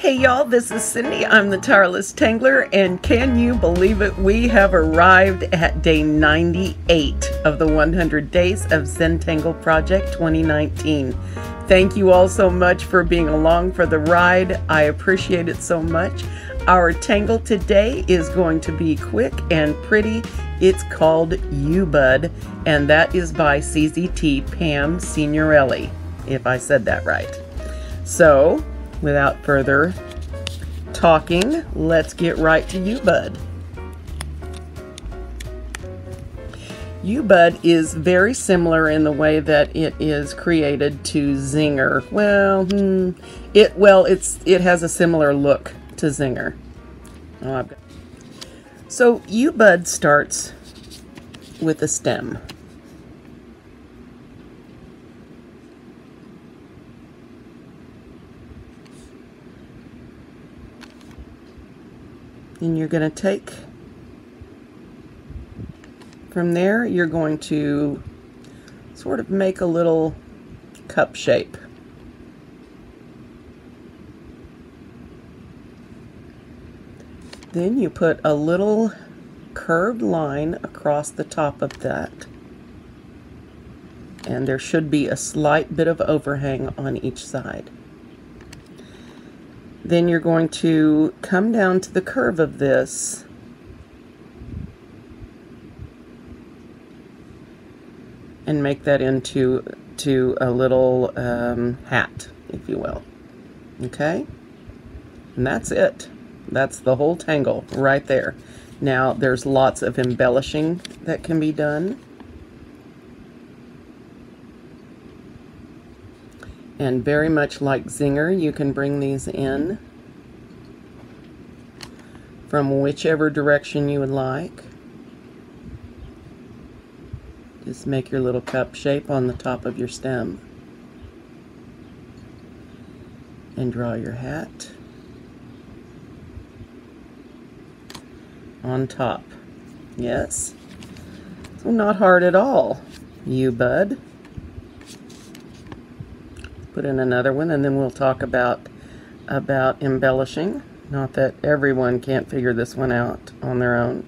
Hey y'all, this is Cindy. I'm the Tireless Tangler, and can you believe it? We have arrived at day 98 of the 100 Days of Zentangle Project 2019. Thank you all so much for being along for the ride. I appreciate it so much. Our tangle today is going to be quick and pretty. It's called UBUD, and that is by CZT Pam Signorelli, if I said that right. So, without further talking, let's get right to UBUD. UBUD is very similar in the way that it is created to Zinger. It has a similar look to Zinger. So UBUD starts with a stem. And you're going to take, from there, you're going to sort of make a little cup shape. Then you put a little curved line across the top of that. And there should be a slight bit of overhang on each side. Then you're going to come down to the curve of this and make that into a little hat, if you will. Okay? And that's it. That's the whole tangle right there. Now, there's lots of embellishing that can be done. And very much like Zinger, you can bring these in from whichever direction you would like. Just make your little cup shape on the top of your stem. And draw your hat on top. Yes. So not hard at all, UBUD. Put in another one, and then we'll talk about embellishing. Not that everyone can't figure this one out on their own.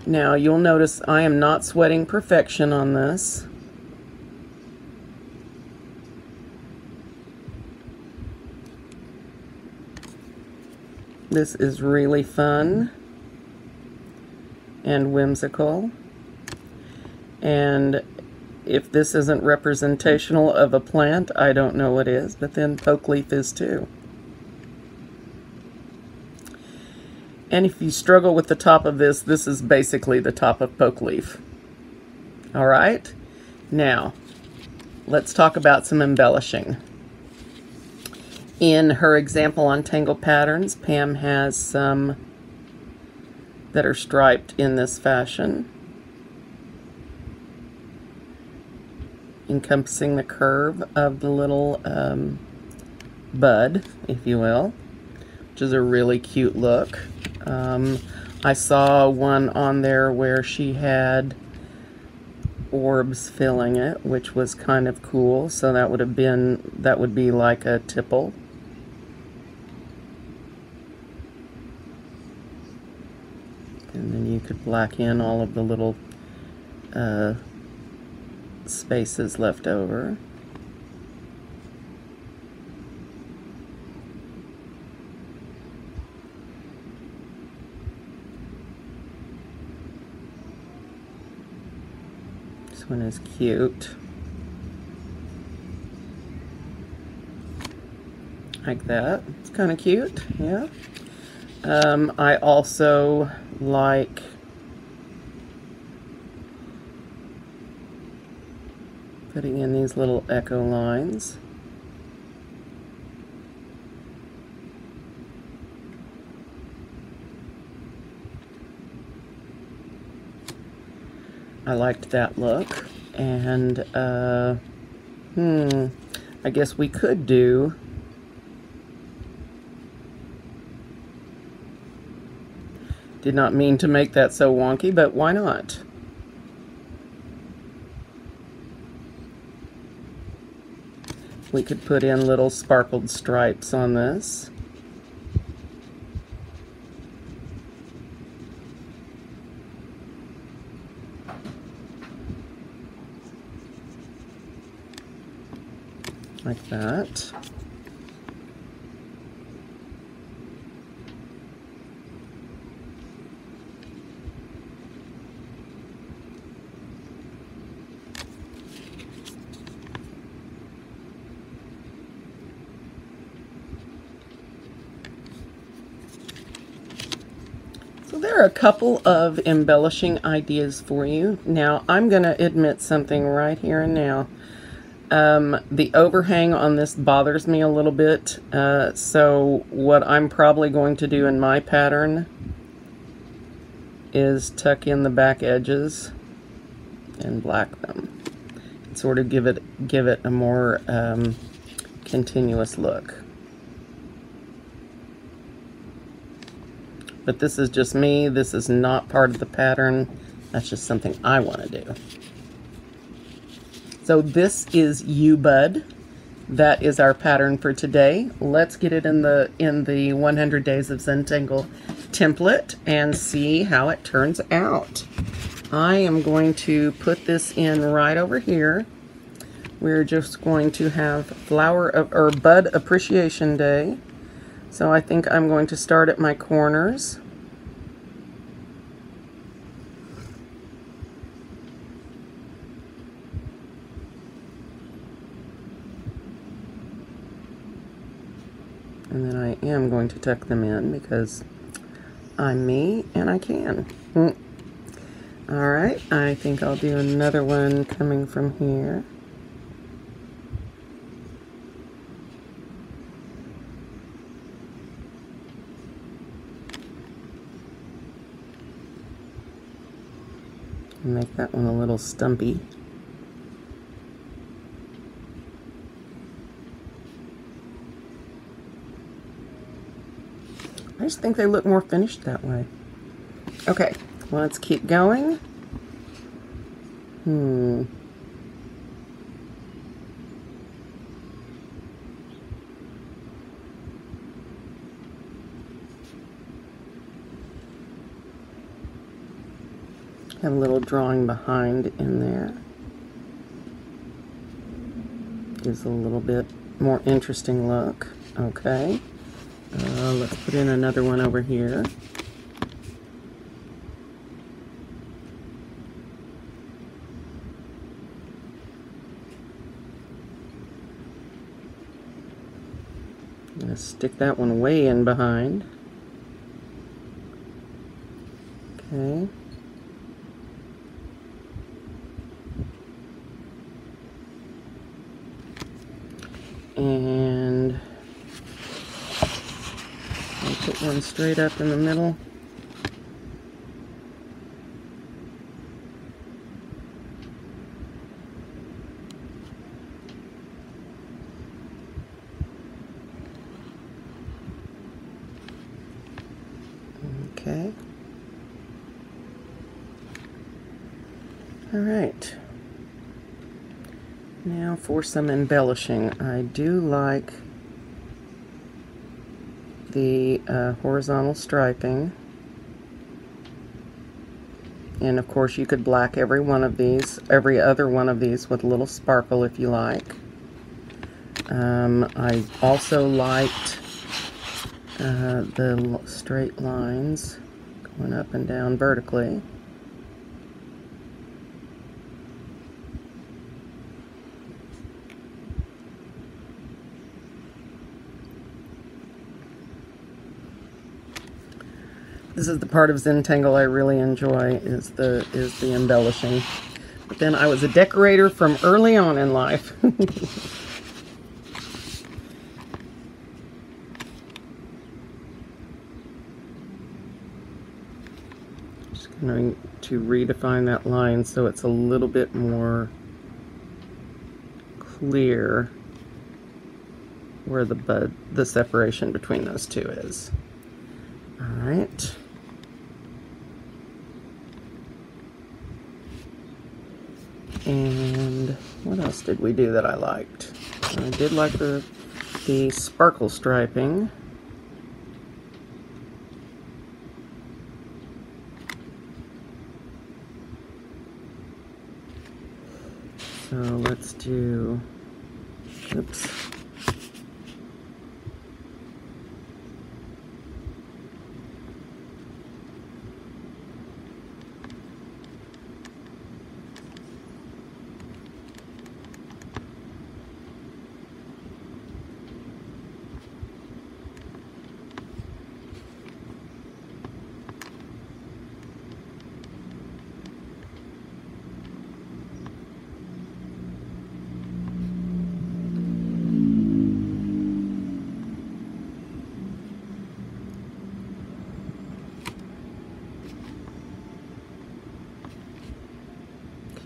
Now you'll notice I am not sweating perfection on this. This is really fun and whimsical. And if this isn't representational of a plant, I don't know what is, but then poke leaf is too. And if you struggle with the top of this, this is basically the top of poke leaf. All right? Now, let's talk about some embellishing. In her example on Tangle Patterns, Pam has some that are striped in this fashion, encompassing the curve of the little bud, if you will, which is a really cute look. I saw one on there where she had orbs filling it, which was kind of cool. So that would be like a tipple. And then you could black in all of the little spaces left over. This one is cute. Like that. It's kind of cute, yeah. I also like putting in these little echo lines. I liked that look. And I guess we could do did not mean to make that so wonky, but why not? We could put in little sparkled stripes on this. Like that. So there are a couple of embellishing ideas for you. Now, I'm going to admit something right here and now. The overhang on this bothers me a little bit, so what I'm probably going to do in my pattern is tuck in the back edges and black them. Sort of give it a more continuous look. But this is just me. This is not part of the pattern. That's just something I want to do. So this is UBUD. That is our pattern for today. Let's get it in the 100 Days of Zentangle template and see how it turns out. I am going to put this in right over here. We're just going to have Bud Appreciation Day. So I think I'm going to start at my corners. And then I am going to tuck them in because I'm me and I can. Alright, I think I'll do another one coming from here. Make that one a little stumpy. I just think they look more finished that way. Okay, let's keep going. Have a little drawing behind in there. Gives a little bit more interesting look. Okay. Let's put in another one over here. I'm going to stick that one way in behind. Okay. And I'll put one straight up in the middle. Okay. All right. Now for some embellishing. I do like the horizontal striping, and of course you could black every other one of these with a little sparkle if you like. I also liked the straight lines going up and down vertically. This is the part of Zentangle I really enjoy, is the embellishing. But then I was a decorator from early on in life. Just going to redefine that line so it's a little bit more clear where the separation between those two is. All right. And what else did we do that I liked? I did like the sparkle striping. So let's do, oops.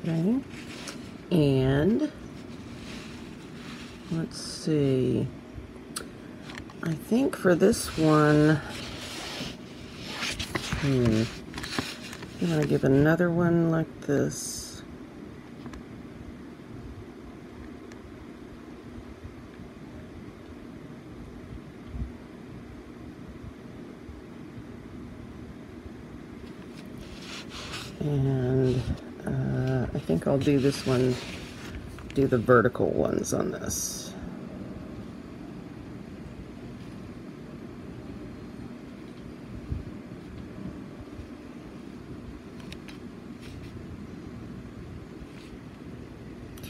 Okay, and let's see, I think for this one, I'm going to give another one like this. And I think I'll do this one, do the vertical ones on this.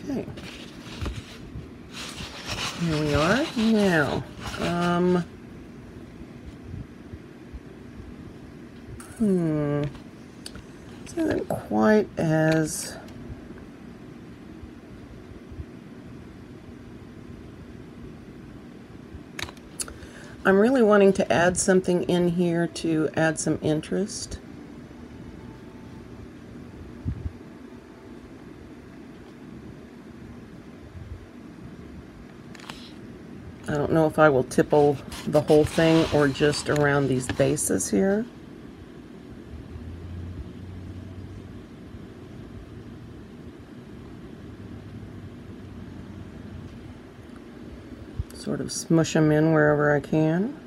Okay. Here we are. Now, this isn't quite as I'm really wanting to add something in here to add some interest. I don't know if I will tipple the whole thing or just around these bases here. Sort of smush them in wherever I can.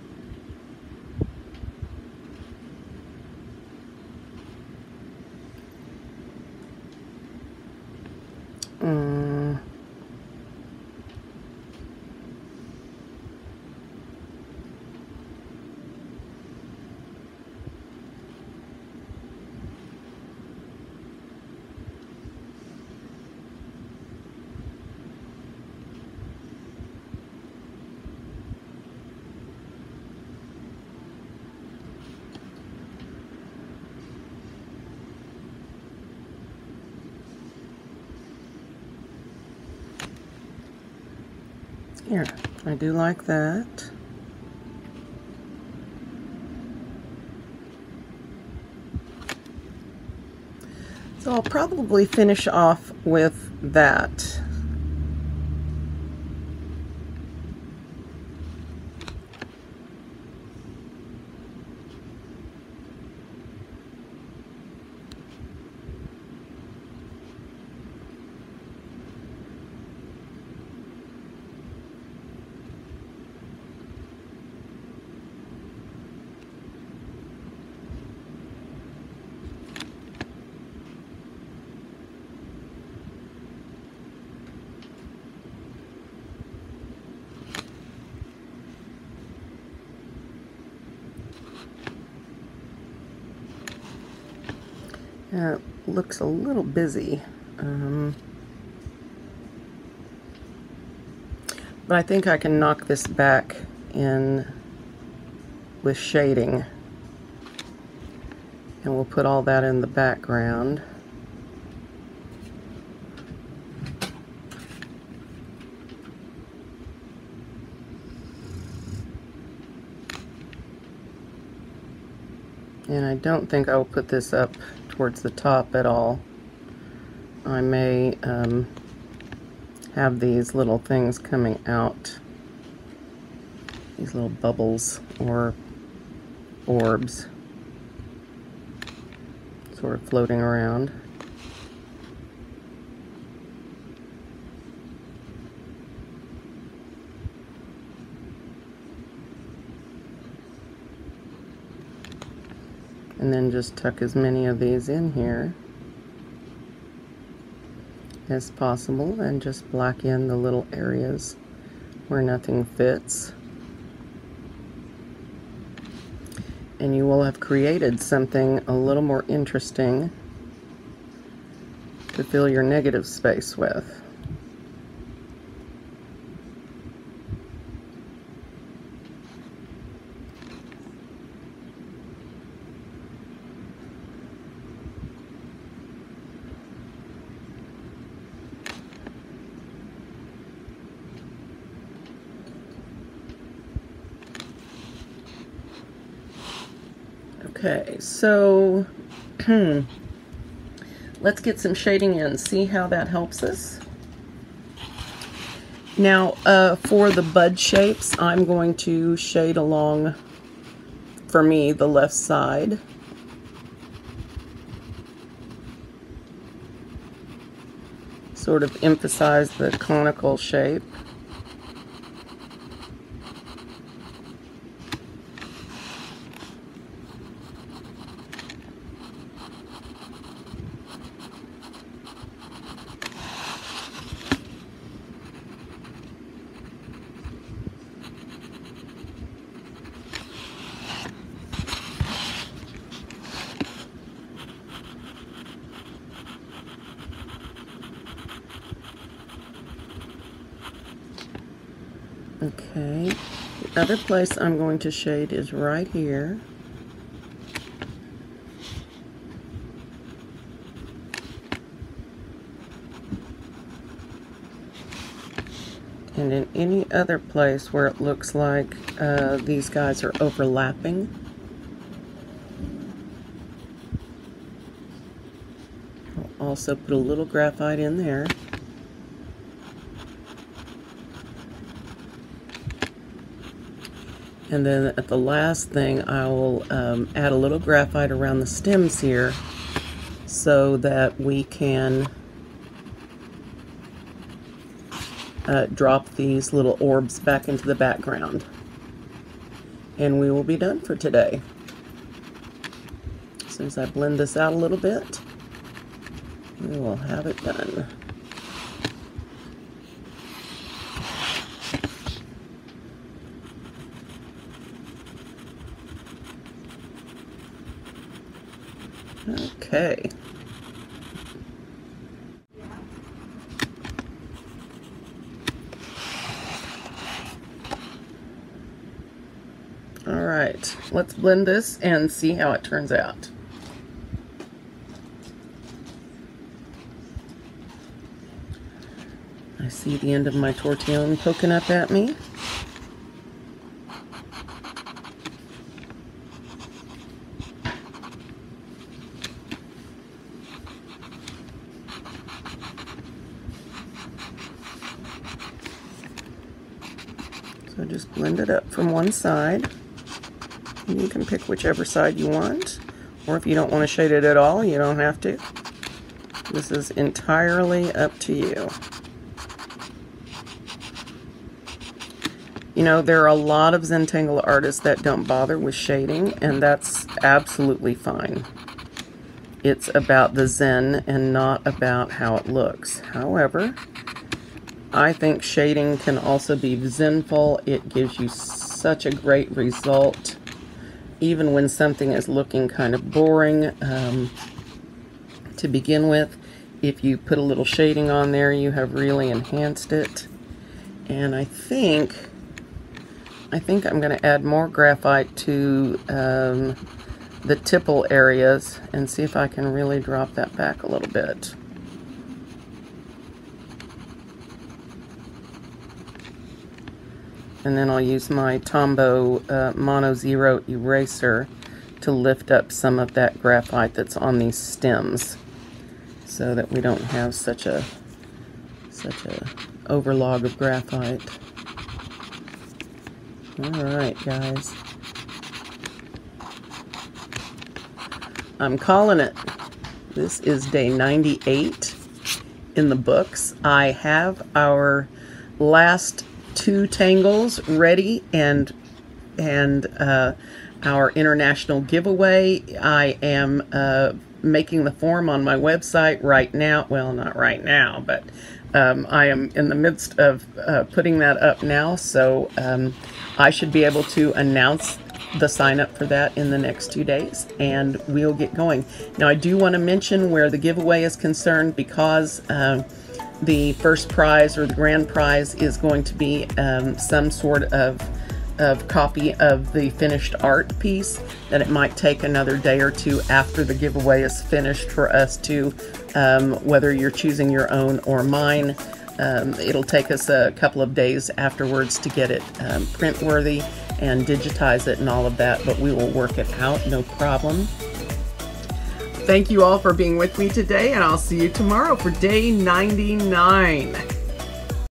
Here, I do like that. So I'll probably finish off with that. It looks a little busy, but I think I can knock this back in with shading, and we'll put all that in the background. And I don't think I will put this up towards the top at all. I may have these little things coming out, these little bubbles or orbs sort of floating around. And then just tuck as many of these in here as possible, and just black in the little areas where nothing fits. And you will have created something a little more interesting to fill your negative space with. Okay, so let's get some shading in, see how that helps us. Now, for the bud shapes, I'm going to shade along, for me, the left side. Sort of emphasize the conical shape. Okay, the other place I'm going to shade is right here. And in any other place where it looks like these guys are overlapping. I'll also put a little graphite in there. And then at the last thing, I will add a little graphite around the stems here so that we can drop these little orbs back into the background. And we will be done for today. As soon as I blend this out a little bit, we will have it done. Okay. All right, let's blend this and see how it turns out. I see the end of my tortillon poking up at me. So just blend it up from one side. And you can pick whichever side you want, or if you don't want to shade it at all, you don't have to. This is entirely up to you. You know, there are a lot of Zentangle artists that don't bother with shading, and that's absolutely fine. It's about the Zen and not about how it looks. However, I think shading can also be zenful. It gives you such a great result, even when something is looking kind of boring to begin with. If you put a little shading on there, you have really enhanced it. And I think I'm going to add more graphite to the tipple areas and see if I can really drop that back a little bit. And then I'll use my Tombow Mono Zero eraser to lift up some of that graphite that's on these stems, so that we don't have such a overlog of graphite. All right, guys. I'm calling it. This is day 98 in the books. I have our last 2 tangles ready, and our international giveaway. I am making the form on my website right now. Well, not right now, but I am in the midst of putting that up now, so I should be able to announce the sign up for that in the next 2 days, and we'll get going. Now, I do want to mention where the giveaway is concerned, because the first prize or the grand prize is going to be some sort of copy of the finished art piece, that it might take another day or two after the giveaway is finished for us to, whether you're choosing your own or mine, it'll take us a couple of days afterwards to get it print worthy and digitize it and all of that, but we will work it out, no problem. Thank you all for being with me today, and I'll see you tomorrow for day 99.